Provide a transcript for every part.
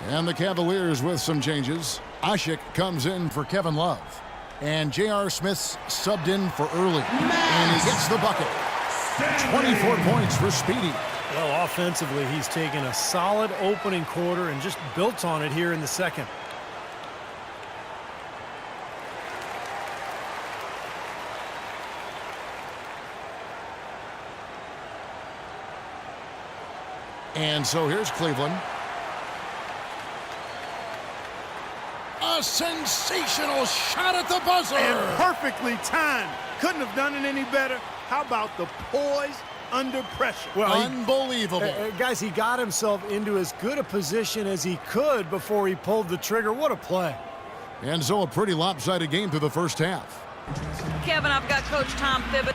And the Cavaliers with some changes. Ashik comes in for Kevin Love. And J.R. Smith's subbed in for Early. And he gets the bucket. 24 points for Speedy. Well, offensively, he's taken a solid opening quarter and just built on it here in the second. And so here's Cleveland. A sensational shot at the buzzer. And perfectly timed. Couldn't have done it any better. How about the poise under pressure? Well, unbelievable. Guys, he got himself into as good a position as he could before he pulled the trigger. What a play. And so a pretty lopsided game through the first half. Kevin, I've got Coach Tom Thibodeau.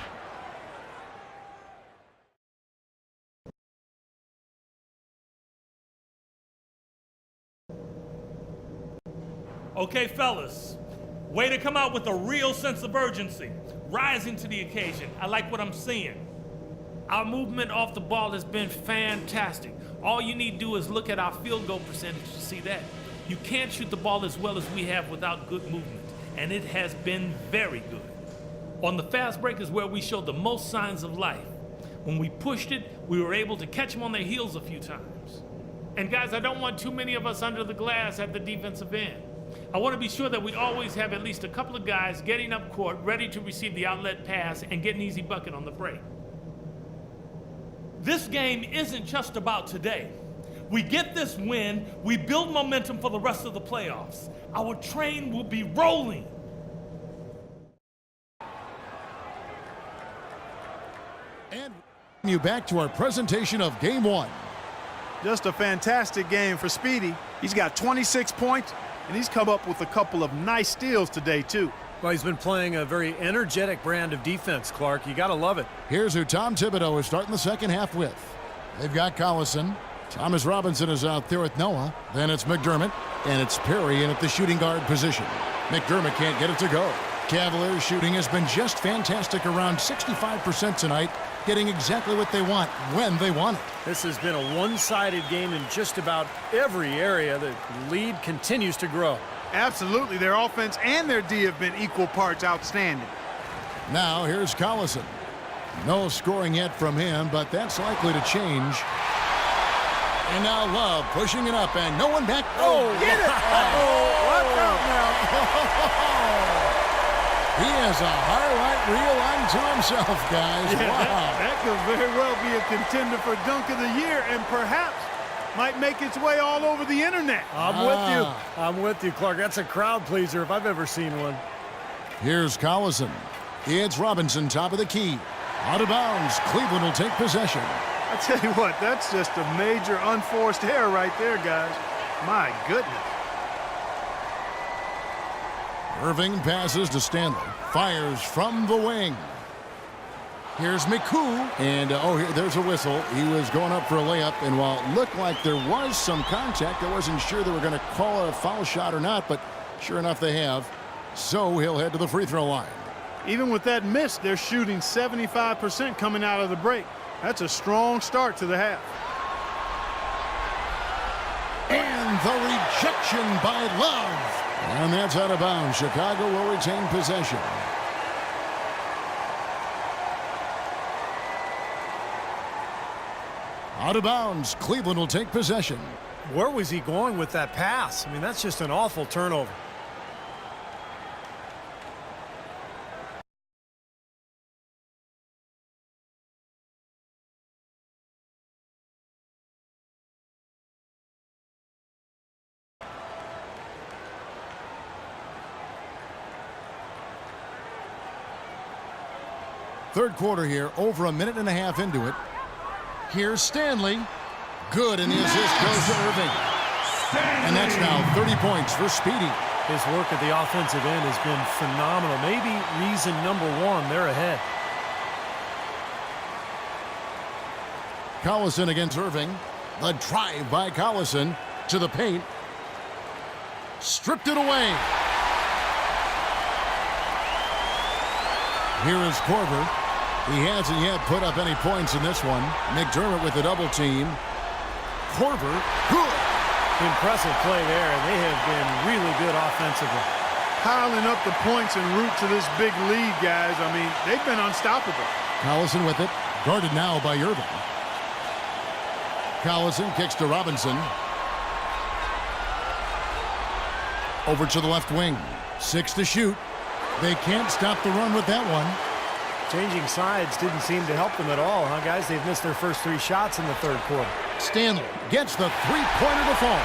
Okay, fellas, way to come out with a real sense of urgency, rising to the occasion. I like what I'm seeing. Our movement off the ball has been fantastic. All you need to do is look at our field goal percentage to see that. You can't shoot the ball as well as we have without good movement, and it has been very good. On the fast break is where we showed the most signs of life. When we pushed it, we were able to catch them on their heels a few times. And guys, I don't want too many of us under the glass at the defensive end. I want to be sure that we always have at least a couple of guys getting up court, ready to receive the outlet pass and get an easy bucket on the break. This game isn't just about today. We get this win, we build momentum for the rest of the playoffs. Our train will be rolling. And you back to our presentation of Game 1. Just a fantastic game for Speedy. He's got 26 points, and he's come up with a couple of nice steals today, too. Well, he's been playing a very energetic brand of defense, Clark. You got to love it. Here's who Tom Thibodeau is starting the second half with. They've got Collison. Thomas Robinson is out there with Noah. Then it's McDermott, and it's Perry in at the shooting guard position. McDermott can't get it to go. Cavaliers shooting has been just fantastic, around 65% tonight, getting exactly what they want when they want it. This has been a one-sided game in just about every area. The lead continues to grow. Absolutely. Their offense and their D have been equal parts outstanding. Now here's Collison. No scoring yet from him, but that's likely to change. And now Love pushing it up, and no one back. Oh, get it! Oh, watch out now. He has a highlight reel unto himself, guys. Yeah, wow. that could very well be a contender for Dunk of the Year, and perhaps might make its way all over the internet. I'm with you. I'm with you, Clark. That's a crowd pleaser if I've ever seen one. Here's Collison. It's Robinson, top of the key. Out of bounds. Cleveland will take possession. I tell you what, that's just a major unforced error right there, guys. My goodness. Irving passes to Stanley. Fires from the wing. Here's McCoo. And, there's a whistle. He was going up for a layup, and while it looked like there was some contact, I wasn't sure they were going to call it a foul shot or not, but sure enough they have. So he'll head to the free throw line. Even with that miss, they're shooting 75% coming out of the break. That's a strong start to the half. And the rejection by Love. And that's out of bounds. Chicago will retain possession. Out of bounds. Cleveland will take possession. Where was he going with that pass? I mean, that's just an awful turnover. Third quarter here, over a minute and a half into it. Here's Stanley. Good, and the assist goes to Irving. And that's now 30 points for Speedy. His work at the offensive end has been phenomenal. Maybe reason number one, they're ahead. Collison against Irving. The drive by Collison to the paint. Stripped it away. Here is Korver. He hasn't yet put up any points in this one. McDermott with the double team. Korver, good. Impressive play there, and they have been really good offensively. Piling up the points en route to this big lead, guys. I mean, they've been unstoppable. Collison with it. Guarded now by Irving. Collison kicks to Robinson. Over to the left wing. 6 to shoot. They can't stop the run with that one. Changing sides didn't seem to help them at all, huh, guys? They've missed their first 3 shots in the third quarter. Stanley gets the three-pointer to fall.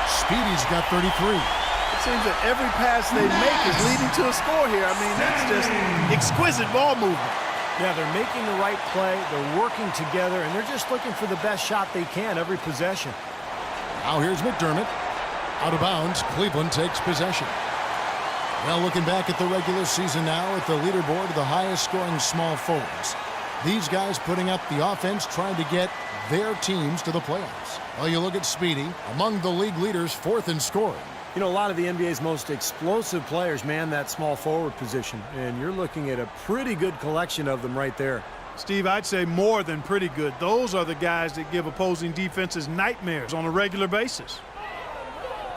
Speedy's got 33. It seems that every pass they make is leading to a score here. I mean, that's just exquisite ball movement. Yeah, they're making the right play, they're working together, and they're just looking for the best shot they can every possession. Now here's McDermott. Out of bounds, Cleveland takes possession. Well, looking back at the regular season now at the leaderboard of the highest scoring small forwards. These guys putting up the offense trying to get their teams to the playoffs. Well, you look at Speedy, among the league leaders, 4th in scoring. You know, a lot of the NBA's most explosive players man that small forward position, and you're looking at a pretty good collection of them right there. Steve, I'd say more than pretty good. Those are the guys that give opposing defenses nightmares on a regular basis.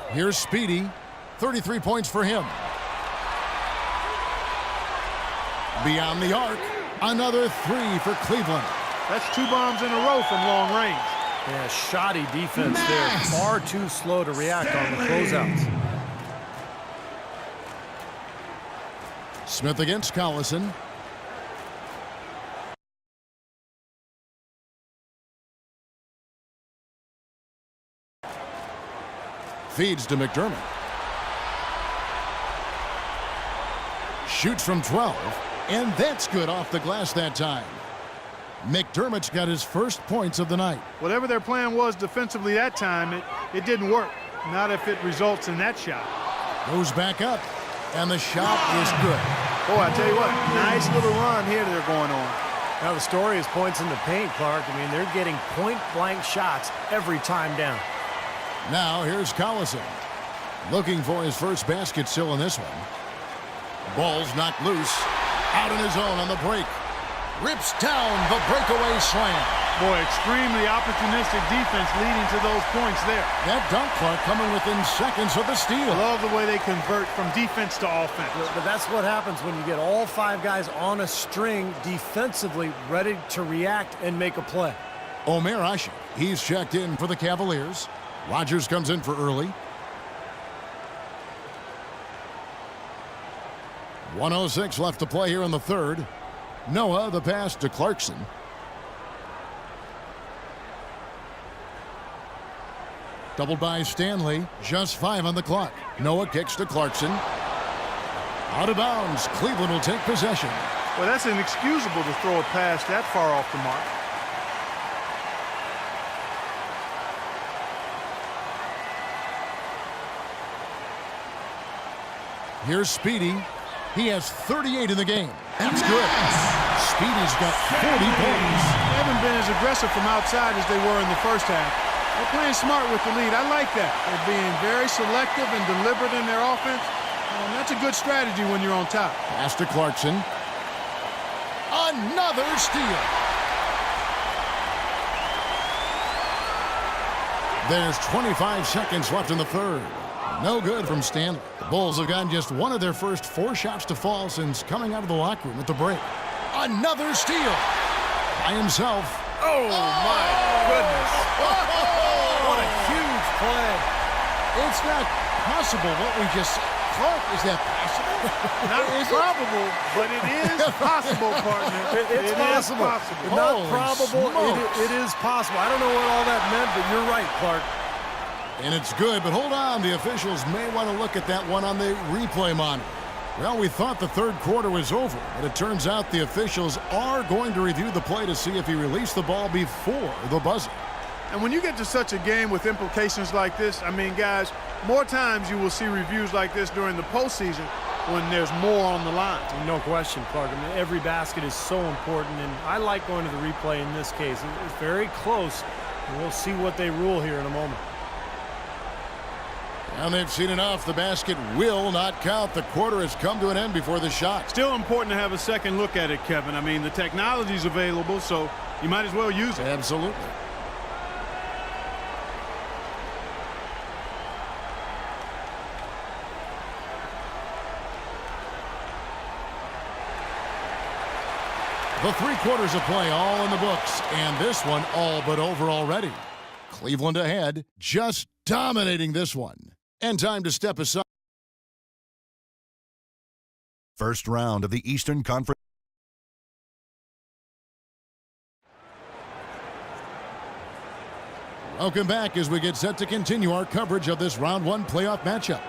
Here's Speedy. 33 points for him. Beyond the arc. Another 3 for Cleveland. That's 2 bombs in a row from long range. Yeah, shoddy defense there. Far too slow to react on the closeouts. Smith against Collison. Feeds to McDermott. Shoots from 12, and that's good off the glass that time. McDermott's got his first points of the night. Whatever their plan was defensively that time, it didn't work. Not if it results in that shot. Goes back up, and the shot is good. Boy, I tell you what, nice little run here they're going on. Now the story is points in the paint, Clark. I mean, they're getting point-blank shots every time down. Now here's Collison. Looking for his first basket still in this one. Ball's knocked loose. Out on his own on the break. Rips down the breakaway slam. Boy, extremely opportunistic defense leading to those points there. That dunk, Clark, coming within seconds of the steal. I love the way they convert from defense to offense. But that's what happens when you get all 5 guys on a string defensively ready to react and make a play. Omer Ashe, he's checked in for the Cavaliers. Rogers comes in for early. 1:06 left to play here in the third. Noah, the pass to Clarkson. Doubled by Stanley. Just 5 on the clock. Noah kicks to Clarkson. Out of bounds. Cleveland will take possession. Well, that's inexcusable to throw a pass that far off the mark. Here's Speedy. He has 38 in the game. That's good. Speedy's got 40 points. They haven't been as aggressive from outside as they were in the first half. They're playing smart with the lead. I like that. They're being very selective and deliberate in their offense. And that's a good strategy when you're on top. Pass to Clarkson. Another steal. There's 25 seconds left in the third. No good from Stanley. The Bulls have gotten just one of their first 4 shots to fall since coming out of the locker room at the break. Another steal by himself. Oh, my goodness. What a huge play. It's not possible what we just saw. Clark, is that possible? Not probable, but it is possible, partner. It's possible. Not probable. It is possible. I don't know what all that meant, but you're right, Clark. And it's good, but hold on. The officials may want to look at that one on the replay monitor. Well, we thought the third quarter was over, but it turns out the officials are going to review the play to see if he released the ball before the buzzer. And when you get to such a game with implications like this, I mean, guys, more times you will see reviews like this during the postseason when there's more on the line. No question, Clark. I mean, every basket is so important, and I like going to the replay in this case. It's very close, and we'll see what they rule here in a moment. And they've seen enough. The basket will not count. The quarter has come to an end before the shot. Still important to have a second look at it, Kevin. I mean, the technology's available, so you might as well use it. Absolutely. The 3 quarters of play all in the books, and this one all but over already. Cleveland ahead, just dominating this one. And time to step aside. First round of the Eastern Conference. Welcome back as we get set to continue our coverage of this round 1 playoff matchup.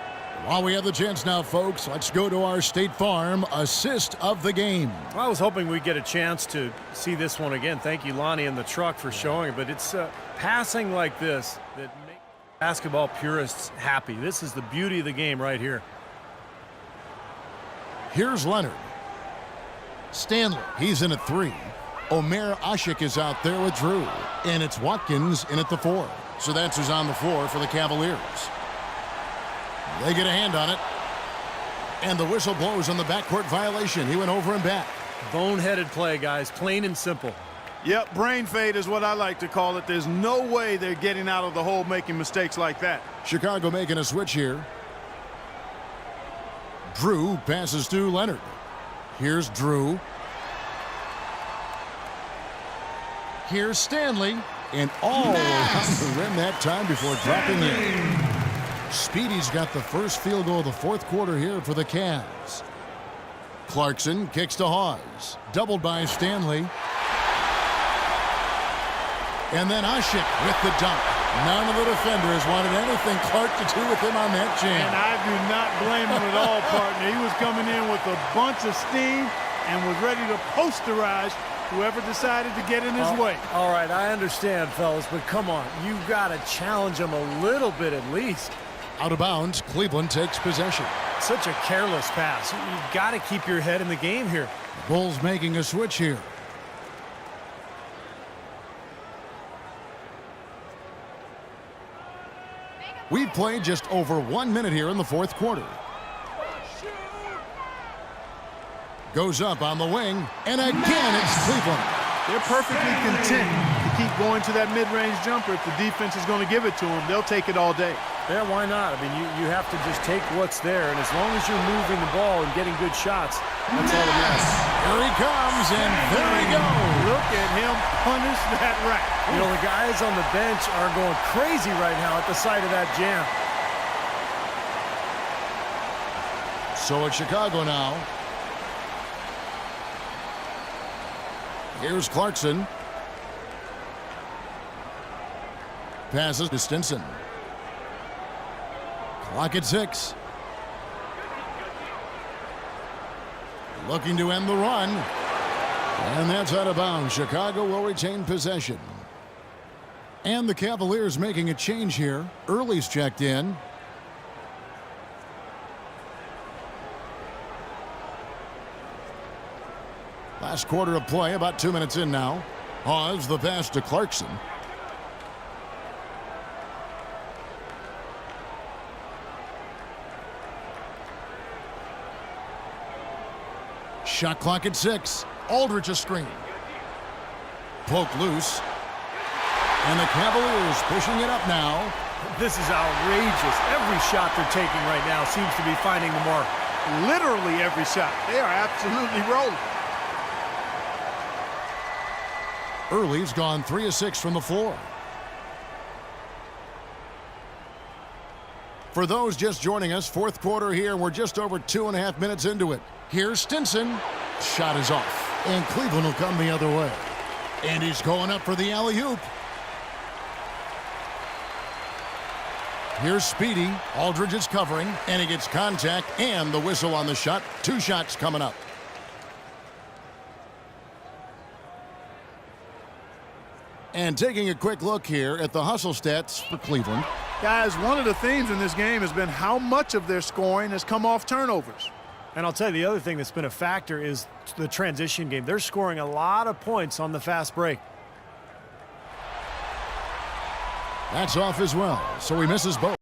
While we have the chance now, folks, let's go to our State Farm assist of the game. I was hoping we'd get a chance to see this one again. Thank you, Lonnie, and the truck for showing it. But it's passing like this that makes basketball purists happy. This is the beauty of the game right here. Here's Leonard. Stanley, he's in at 3. Omer Ashik is out there with Drew. And it's Watkins in at the 4. So that's who's on the floor for the Cavaliers. They get a hand on it. And the whistle blows on the backcourt violation. He went over and back. Boneheaded play, guys. Plain and simple. Yep, brain fade is what I like to call it. There's no way they're getting out of the hole making mistakes like that. Chicago making a switch here. Drew passes to Leonard. Here's Drew. Here's Stanley. And all around the rim that time before dropping in. Speedy's got the first field goal of the 4th quarter here for the Cavs. Clarkson kicks to Hawes. Doubled by Stanley. And then Ashik with the dunk. None of the defenders wanted anything Clark to do with him on that jam. And I do not blame him at all, partner. He was coming in with a bunch of steam and was ready to posterize whoever decided to get in his way. All right, I understand, fellas, but come on. You've got to challenge him a little bit at least. Out of bounds, Cleveland takes possession. Such a careless pass. You've got to keep your head in the game here. The Bulls making a switch here. We've played just over 1 minute here in the 4th quarter. Goes up on the wing, and again it's Cleveland. They're perfectly content to keep going to that mid-range jumper. If the defense is going to give it to them, they'll take it all day. Yeah, why not? I mean, you have to just take what's there, and as long as you're moving the ball and getting good shots, that's all that matters. Here he comes, and there he goes. Look at him punish that rack. You know, the guys on the bench are going crazy right now at the sight of that jam. So it's Chicago now. Here's Clarkson. Passes to Stinson. Clock at 6. Looking to end the run. And that's out of bounds. Chicago will retain possession. And the Cavaliers making a change here. Early's checked in. Last quarter of play, about 2 minutes in now. Hawes the pass to Clarkson. Shot clock at 6. Aldridge a screen. Poke loose. And the Cavaliers pushing it up now. This is outrageous. Every shot they're taking right now seems to be finding the mark. Literally every shot. They are absolutely rolling. Early's gone 3 of 6 from the floor. For those just joining us, 4th quarter here. We're just over 2.5 minutes into it. Here's Stinson. Shot is off. And Cleveland will come the other way. And he's going up for the alley-oop. Here's Speedy. Aldridge is covering. And he gets contact and the whistle on the shot. 2 shots coming up. And taking a quick look here at the hustle stats for Cleveland. Guys, one of the themes in this game has been how much of their scoring has come off turnovers. And I'll tell you, the other thing that's been a factor is the transition game. They're scoring a lot of points on the fast break. That's off as well, so he misses both.